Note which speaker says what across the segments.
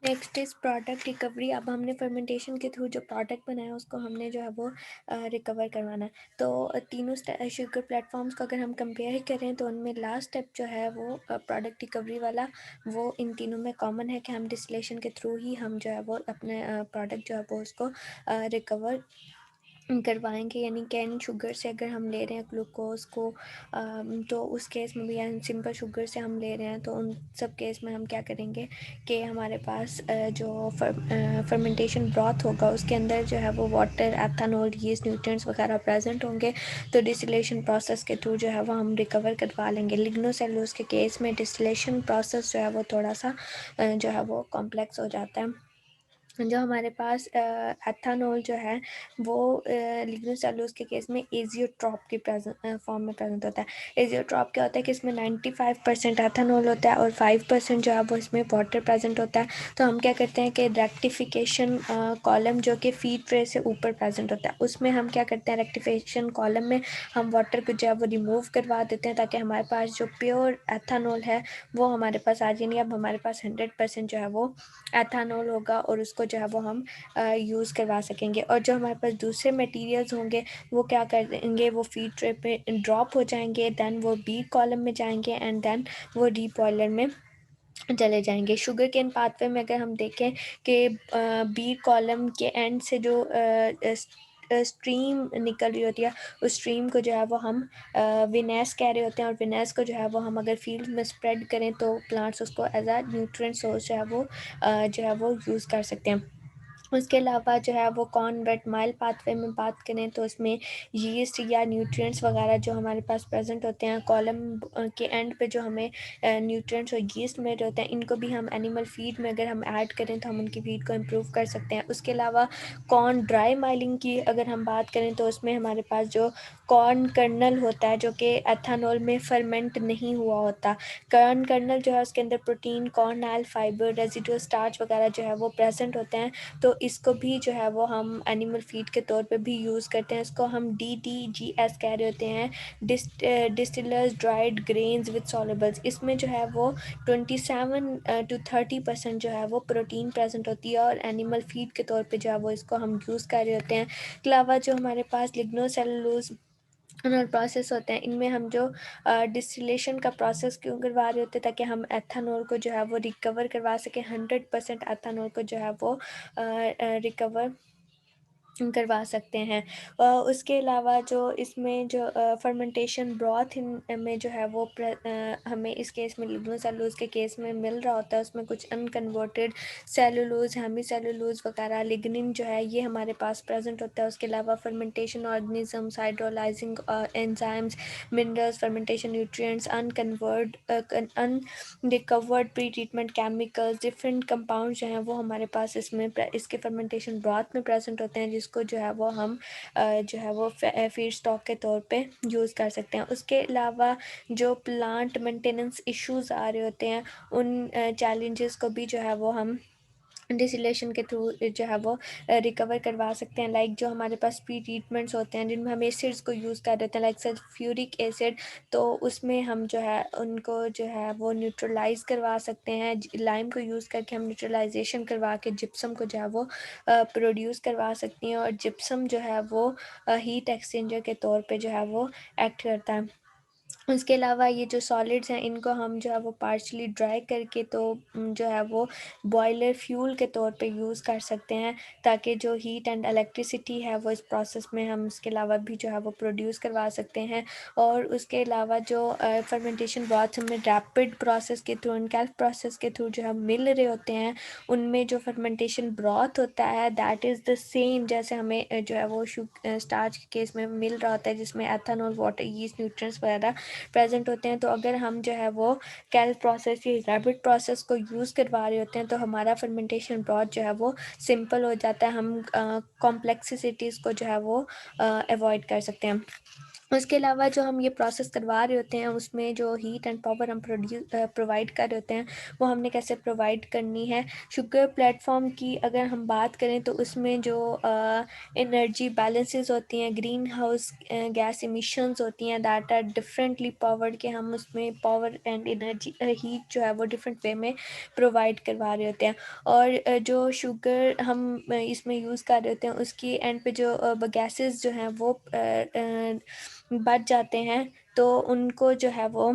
Speaker 1: Next is product recovery. अब हमने fermentation के थ्रू जो प्रोडक्ट बनाया उसको हमने जो है वो रिकवर करवाना है। तो तीनों शुगर प्लेटफॉर्म्स को अगर हम कंपेयर करें तो उनमें लास्ट स्टेप जो है वो प्रोडक्ट रिकवरी वाला, वो इन तीनों में कॉमन है कि हम डिस्टिलेशन के थ्रू ही हम जो है वो अपने प्रोडक्ट जो है वो उसको रिकवर करवाएंगे। यानी कैन शुगर से अगर हम ले रहे हैं ग्लूकोज को, तो उस केस में भी, या सिंपल शुगर से हम ले रहे हैं, तो उन सब केस में हम क्या करेंगे कि हमारे पास जो फर्मेंटेशन ब्रॉथ होगा उसके अंदर जो है वो वाटर, एथेनॉल, यीस्ट, न्यूट्रिएंट्स वगैरह प्रेजेंट होंगे। तो डिस्टिलेशन प्रोसेस के थ्रू जो है वो हम रिकवर करवा लेंगे। लिग्नोसेल्यूलोज के केस में डिस्टिलेशन प्रोसेस जो है वो थोड़ा सा जो है वो कॉम्प्लेक्स हो जाता है। जो हमारे पास एथेनॉल जो है वो लिग्नोसेल्यूलोज के केस में एजियोट्रॉप की फॉर्म में प्रेजेंट होता है। एजियोट्रॉप क्या होता है कि इसमें 95% एथेनॉल होता है और 5% जो है वो इसमें वाटर प्रेजेंट होता है। तो हम क्या करते हैं कि रेक्टिफिकेशन कॉलम जो कि फीड ट्रे से ऊपर प्रेजेंट होता है, उसमें हम क्या करते हैं, रेक्टिफिकेशन कॉलम में हम वाटर को जो है वो रिमूव करवा देते हैं ताकि हमारे पास जो प्योर एथेनॉल है वो हमारे पास आ जाए। नहीं, अब हमारे पास 100% जो है वो एथेनॉल होगा और उसको जो है वो हम यूज़ करवा सकेंगे। और जो हमारे पास दूसरे मटेरियल्स होंगे वो क्या कर देंगे, वो फीड ट्रे पे ड्रॉप हो जाएंगे, दैन वो बी कॉलम में जाएंगे एंड देन वो डी बॉयलर में चले जाएंगे। शुगर केन पाथवे में अगर हम देखें कि बी कॉलम के एंड से जो स्ट्रीम निकल रही होती है, उस स्ट्रीम को जो है वो हम विनेस कह रहे होते हैं, और विनेस को जो है वो हम अगर फील्ड में स्प्रेड करें तो प्लांट्स उसको एज आ न्यूट्रिएंट सोर्स जो है वो यूज़ कर सकते हैं। उसके अलावा जो है वो कॉर्न वेट माइल पाथवे में बात करें तो उसमें यीस्ट या न्यूट्रिएंट्स वगैरह जो हमारे पास प्रेजेंट होते हैं, कॉलम के एंड पे जो हमें न्यूट्रिएंट्स और यीस्ट मिल रहे होते हैं, इनको भी हम एनिमल फीड में अगर हम ऐड करें तो हम उनकी फीड को इम्प्रूव कर सकते हैं। उसके अलावा कॉर्न ड्राई माइलिंग की अगर हम बात करें तो उसमें हमारे पास जो कॉर्न कर्नल होता है जो कि एथेनॉल में फर्मेंट नहीं हुआ होता, कॉर्न कर्नल जो है उसके अंदर protein, corn oil, fibre, residual starch वगैरह जो है वो प्रेजेंट होते हैं। तो इसको भी जो है वो हम एनिमल फीड के तौर पे भी यूज़ करते हैं। इसको हम DDGS कह रहे होते हैं, डिस्टिलर्स ड्राइड ग्रेन्स विद सॉल्युबल्स। इसमें जो है वो 27 to 30% जो है वो प्रोटीन प्रेजेंट होती है और एनिमल फीड के तौर पे जो है वो इसको हम यूज़ कर रहे होते हैं। इसके अलावा जो हमारे पास लिग्नोसेलुलोज और प्रोसेस होते हैं, इनमें हम जो डिस्टिलेशन का प्रोसेस क्यों करवा रहे होते हैं, ताकि हम एथेनॉल को जो है वो रिकवर करवा सकें। 100% एथेनॉल को जो है वो रिकवर करवा सकते हैं। उसके अलावा जो इसमें जो फर्मेंटेशन ब्रॉथ में जो है वो हमें इस केस में लिग्नोसेल्यूलोज के केस में मिल रहा होता है, उसमें कुछ अनकन्वर्टेड सेलुलोज, हेमी सेलुलोज वगैरह, लिग्निन जो है ये हमारे पास प्रेजेंट होता है। उसके अलावा fermentation organisms, hydrolysing enzymes, minerals, fermentation nutrients, unrecovered pre treatment chemicals, different compound जो हैं वो हमारे पास इसमें इसके फर्मेंटेशन ब्रॉथ में प्रेजेंट होते हैं, जिसको जो है वो हम जो है वो फीड स्टॉक के तौर पे यूज़ कर सकते हैं। उसके अलावा जो प्लांट मेंटेनेंस इश्यूज आ रहे होते हैं, उन चैलेंजेस को भी जो है वो हम डिसिलेशन के थ्रू जो है वो रिकवर करवा सकते हैं। लाइक जो हमारे पास प्री ट्रीटमेंट्स होते हैं जिनमें हम एसिड्स को यूज़ कर रहे होते हैं, लाइक सल्फ्यूरिक एसिड, तो उसमें हम जो है उनको जो है वो न्यूट्रलाइज़ करवा सकते हैं। लाइम को यूज़ करके हम न्यूट्रलाइजेशन करवा के जिप्सम को जो है वो प्रोड्यूस करवा सकती हैं, और जिप्सम जो है वो हीट एक्सचेंजर के तौर पे जो है वो एक्ट करता है। उसके अलावा ये जो सॉलिड्स हैं इनको हम जो है वो पार्शली ड्राई करके तो जो है वो बॉयलर फ्यूल के तौर पे यूज़ कर सकते हैं, ताकि जो हीट एंड इलेक्ट्रिसिटी है वो इस प्रोसेस में हम इसके अलावा भी जो है वो प्रोड्यूस करवा सकते हैं। और उसके अलावा जो फर्मेंटेशन ब्रॉथ हमें रैपिड प्रोसेस के थ्रू, इनकैल्फ प्रोसेस के थ्रू जो हम मिल रहे होते हैं, उनमें जो फर्मेंटेशन ब्रॉथ होता है दैट इज़ द सेम जैसे हमें जो है वो स्टार्च के केस में मिल रहा होता है, जिसमें एथेनॉल, वाटर, यीस्ट, न्यूट्रिएंट्स वगैरह प्रेजेंट होते हैं। तो अगर हम जो है वो कैल प्रोसेस या रैपिड प्रोसेस को यूज़ करवा रहे होते हैं तो हमारा फर्मेंटेशन ब्रॉथ जो है वो सिंपल हो जाता है, हम कॉम्प्लेक्सिटीज़ को जो है वो अवॉइड कर सकते हैं। उसके अलावा जो हम ये प्रोसेस करवा रहे होते हैं, उसमें जो हीट एंड पावर हम प्रोवाइड कर रहे होते हैं, वो हमने कैसे प्रोवाइड करनी है। शुगर प्लेटफ़ॉर्म की अगर हम बात करें तो उसमें जो एनर्जी बैलेंसेस होती हैं, ग्रीन हाउस गैस इमिशंस होती हैं, दैट आर डिफरेंटली पावर्ड, के हम उसमें पावर एंड एनर्जी हीट जो है वो डिफरेंट वे में प्रोवाइड करवा रहे होते हैं। और जो शुगर हम इसमें यूज़ कर रहे होते हैं, उसकी एंड पे जो गैसेस जो हैं वो बच जाते हैं, तो उनको जो है वो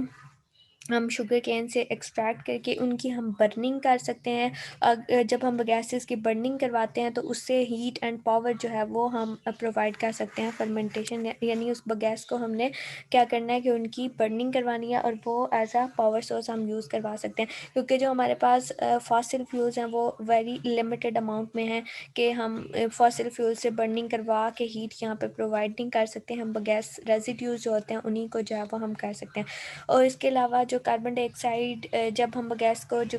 Speaker 1: हम शुगर केन से एक्सट्रैक्ट करके उनकी हम बर्निंग कर सकते हैं। जब हम गैसेस की बर्निंग करवाते हैं तो उससे हीट एंड पावर जो है वो हम प्रोवाइड कर सकते हैं। फर्मेंटेशन यानी उस गैस को हमने क्या करना है कि उनकी बर्निंग करवानी है, और वो एज आ पावर सोर्स हम यूज़ करवा सकते हैं, क्योंकि जो हमारे पास फॉसिल फ्यूल्स हैं वो वेरी लिमिटेड अमाउंट में हैं, कि हम फॉसिल फ्यूल से बर्निंग करवा के हीट यहाँ पे प्रोवाइड नहीं कर सकते। हम गैस रेजिड्यूज जो होते हैं उन्हीं को जो है वो हम कर सकते हैं। और इसके अलावा जो कार्बन डाइऑक्साइड, जब हम गैस को जो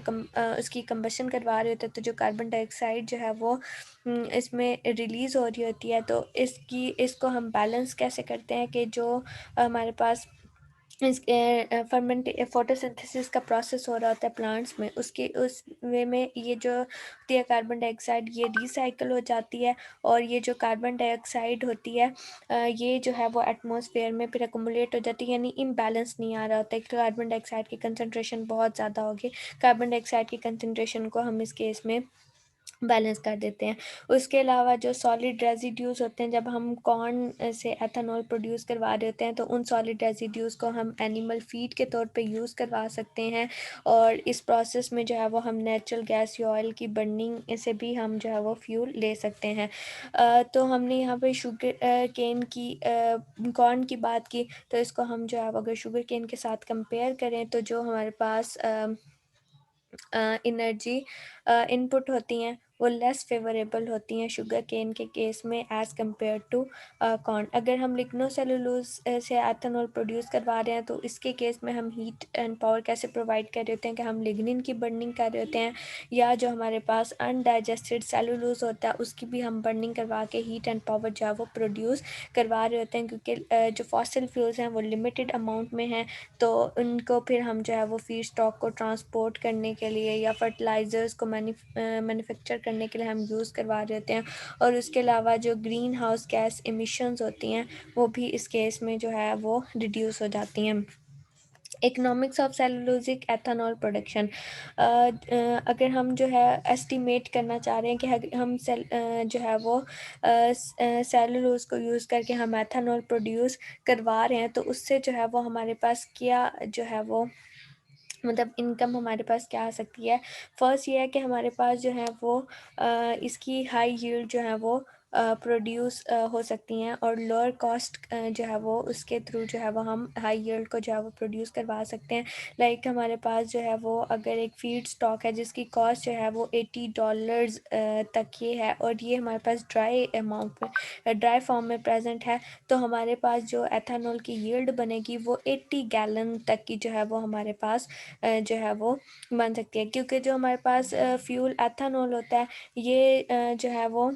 Speaker 1: उसकी कंबशन करवा रहे होते हैं, तो जो कार्बन डाइऑक्साइड जो है वो इसमें रिलीज़ हो रही होती है, तो इसको हम बैलेंस कैसे करते हैं कि जो हमारे पास इस फर्मेंट फोटोसिंथेसिस का प्रोसेस हो रहा होता है प्लांट्स में, उसके उस वे में ये जो होती है कार्बन डाइऑक्साइड, ये रिसाइकल हो जाती है, और ये जो कार्बन डाइऑक्साइड होती है ये जो है वो एटमॉस्फेयर में फिर अकुमुलेट हो जाती है, यानी इम्बैलेंस नहीं आ रहा होता है। कार्बन डाइऑक्साइड की कंसनट्रेशन बहुत ज़्यादा होगी, कार्बन डाइऑक्साइड की कंसनट्रेशन को हम इस केस में बैलेंस कर देते हैं। उसके अलावा जो सॉलिड रेज़िड्यूज़ होते हैं, जब हम कॉर्न से एथेनॉल प्रोड्यूस करवा रहे होते हैं, तो उन सॉलिड रेज़िड्यूज़ को हम एनिमल फ़ीड के तौर पे यूज़ करवा सकते हैं, और इस प्रोसेस में जो है वो हम नेचुरल गैस या ऑयल की बर्निंग से भी हम जो है वो फ्यूल ले सकते हैं। तो हमने यहाँ पे शुगर केन की कॉर्न की बात की, तो इसको हम जो है अगर शुगर केन के साथ कंपेयर करें, तो जो हमारे पास एनर्जी इनपुट होती हैं वो लेस फेवरेबल होती हैं शुगर केन के केस में एज़ कम्पेयर टू कॉर्न। अगर हम लिग्नोसेलुलोज से एथेनॉल प्रोड्यूस करवा रहे हैं, तो इसके केस में हम हीट एंड पावर कैसे प्रोवाइड कर रहे होते हैं कि हम लिग्निन की बर्निंग कर रहे होते हैं, या जो हमारे पास अनडाइजेस्टेड सेलुलोज होता है उसकी भी हम बर्निंग करवा के हीट एंड पावर जो है वो प्रोड्यूस करवा रहे होते हैं, क्योंकि जो फॉसिल फ्यूल्स हैं वो लिमिटेड अमाउंट में हैं, तो उनको फिर हम जो है वो फीड स्टॉक को ट्रांसपोर्ट करने के लिए या फर्टिलाइज़र्स को मैन्युफैक्चर करने के लिए हम यूज़ करवा रहे होते हैं। और उसके अलावा जो ग्रीन हाउस गैस एमिशंस होती हैं, वो भी इस केस में जो है वो रिड्यूस हो जाती हैं। इकोनॉमिक्स ऑफ सेलुलोज़िक एथेनॉल प्रोडक्शन, अगर हम जो है एस्टिमेट करना चाह रहे हैं कि हम जो है वो सेलुलोज़ को यूज़ करके हम एथेनॉल प्रोड्यूस करवा रहे हैं, तो उससे जो है वो हमारे पास क्या जो है वो मतलब इनकम हमारे पास क्या आ सकती है। फर्स्ट ये है कि हमारे पास जो है वो इसकी हाई यील्ड जो है वो प्रोड्यूस हो सकती हैं, और लोअर कॉस्ट जो है वो उसके थ्रू जो है वो हम हाई यील्ड को जो है वो प्रोड्यूस करवा सकते हैं। लाइक हमारे पास जो है वो अगर एक फीड स्टॉक है जिसकी कॉस्ट जो है वो $80 तक ये है, और ये हमारे पास ड्राई अमाउंट में ड्राई फॉर्म में प्रेजेंट है, तो हमारे पास जो एथेनॉल की यील्ड बनेगी वो 80 गैलन तक की जो है वो हमारे पास जो है वो बन सकती है, क्योंकि जो हमारे पास फ्यूल एथेनॉल होता है, ये जो है वो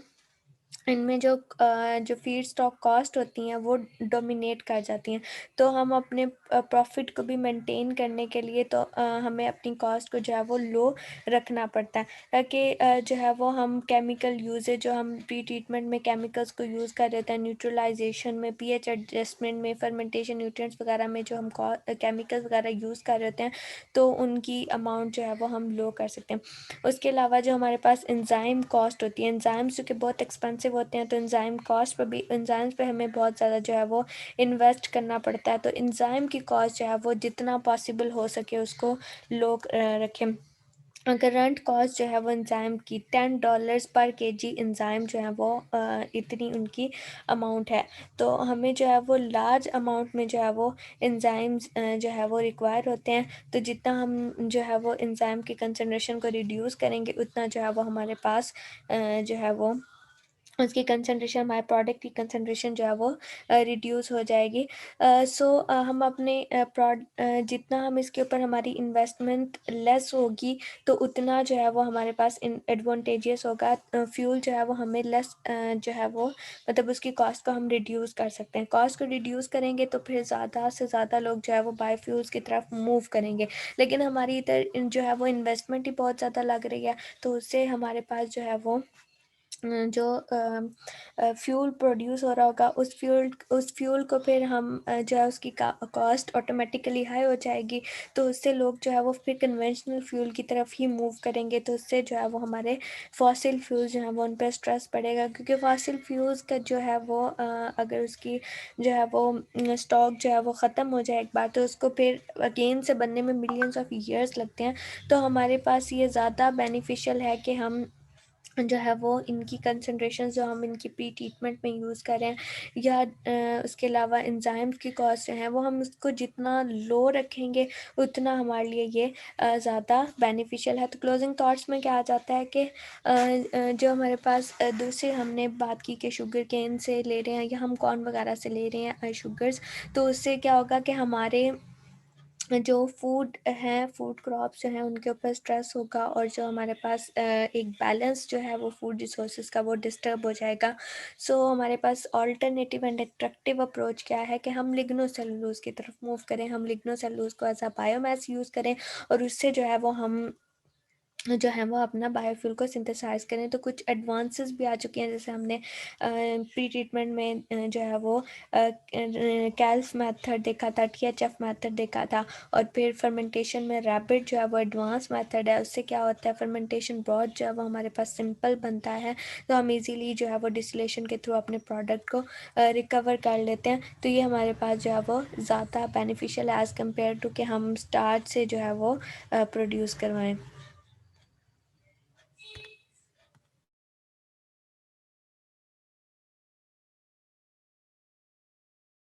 Speaker 1: इनमें जो फीड स्टॉक कॉस्ट होती हैं वो डोमिनेट कर जाती हैं। तो हम अपने प्रॉफिट को भी मेंटेन करने के लिए तो हमें अपनी कॉस्ट को जो है वो लो रखना पड़ता है, ताकि जो है वो हम केमिकल यूसेज, जो हम प्री ट्रीटमेंट में केमिकल्स को यूज़ कर रहे थे, न्यूट्रलाइजेशन में, पीएच एडजस्टमेंट में, फर्मेंटेशन न्यूट्रिएंट्स वगैरह में जो हम केमिकल्स वगैरह यूज़ कर रहे होते हैं, तो उनकी अमाउंट जो है वो हम लो कर सकते हैं। उसके अलावा जो हमारे पास एंजाइम कॉस्ट होती है, एंजाइम्स जो कि बहुत एक्सपेंसिव होते हैं, तो एंजाइम कॉस्ट पर भी एंजाइम्स पे हमें बहुत ज़्यादा जो है वो इन्वेस्ट करना पड़ता है, तो एंजाइम की कॉस्ट जो है वो जितना पॉसिबल हो सके उसको लो रखें। करंट कॉस्ट जो है वो एंजाइम की $10 पर केजी एंजाइम जो है वो इतनी उनकी अमाउंट है, तो हमें जो है वो लार्ज अमाउंट में जो है वो एंजाइम्स जो है वो रिक्वायर होते हैं, तो जितना हम जो है वो एंजाइम की कंसंट्रेशन को रिड्यूस करेंगे, उतना जो है वो हमारे पास जो है वो उसकी कंसंट्रेशन, हमारे प्रोडक्ट की कंसंट्रेशन जो है वो रिड्यूस हो जाएगी। हम अपने जितना हम इसके ऊपर हमारी इन्वेस्टमेंट लेस होगी, तो उतना जो है वो हमारे पास इन एडवांटेजेस होगा। फ्यूल जो है वो हमें लेस जो है वो मतलब उसकी कॉस्ट को हम रिड्यूस कर सकते हैं। कॉस्ट को रिड्यूस करेंगे तो फिर ज़्यादा से ज़्यादा लोग जो है वो बायोफ्यूल्स की तरफ मूव करेंगे। लेकिन हमारी इधर जो है वो इन्वेस्टमेंट ही बहुत ज़्यादा लग रही है, तो उससे हमारे पास जो है वो जो फ्यूल प्रोड्यूस हो रहा होगा, उस फ्यूल को फिर हम जो है उसकी कॉस्ट ऑटोमेटिकली हाई हो जाएगी, तो उससे लोग जो है वो फिर कन्वेंशनल फ्यूल की तरफ ही मूव करेंगे। तो उससे जो है वो हमारे फॉसिल फ्यूल्स जो हैं वो उन पर स्ट्रेस पड़ेगा, क्योंकि फॉसिल फ्यूल्स का जो है वो अगर उसकी जो है वो स्टॉक जो है वो ख़त्म हो जाए एक बार, तो उसको फिर अगेन से बनने में मिलियंस ऑफ ईयर्स लगते हैं। तो हमारे पास ये ज़्यादा बेनिफिशियल है कि हम जो है वो इनकी कंसंट्रेशन जो हम इनकी प्री ट्रीटमेंट में यूज़ कर रहे हैं, या उसके अलावा एंजाइम्स की कॉस्ट जो है वो हम उसको जितना लो रखेंगे, उतना हमारे लिए ये ज़्यादा बेनिफिशियल है। तो क्लोजिंग थॉट्स में क्या आ जाता है कि जो हमारे पास दूसरे हमने बात की कि शुगर केन से ले रहे हैं या हम कॉर्न वगैरह से ले रहे हैं शुगर्स, तो उससे क्या होगा कि हमारे जो फूड हैं, फूड क्रॉप्स जो हैं, उनके ऊपर स्ट्रेस होगा, और जो हमारे पास एक बैलेंस जो है वो फूड रिसोर्सेज का वो डिस्टर्ब हो जाएगा। हमारे पास ऑल्टरनेटिव एंड एट्रैक्टिव अप्रोच क्या है कि हम लिग्नोसेलुलोज की तरफ मूव करें, हम लिग्नोसेलुलोज को एज अ बायोमास यूज़ करें, और उससे जो है वो हम जो है वो अपना बायोफ्यूल को सिंथेसाइज़ करें। तो कुछ एडवांसेस भी आ चुके हैं, जैसे हमने प्री ट्रीटमेंट में जो है वो कैल्फ मेथड देखा था, THF मेथड देखा था, और फिर फर्मेंटेशन में रैपिड जो है वो एडवांस मेथड है। उससे क्या होता है, फर्मेंटेशन ब्रॉथ जो है वो हमारे पास सिंपल बनता है, तो हम इजीली जो है वो डिस्टिलेशन के थ्रू अपने प्रोडक्ट को रिकवर कर लेते हैं। तो ये हमारे पास जो है वो ज़्यादा बेनिफिशियल है एज़ कम्पेयर टू कि हम स्टार्ट से जो है वो प्रोड्यूस करवाएं।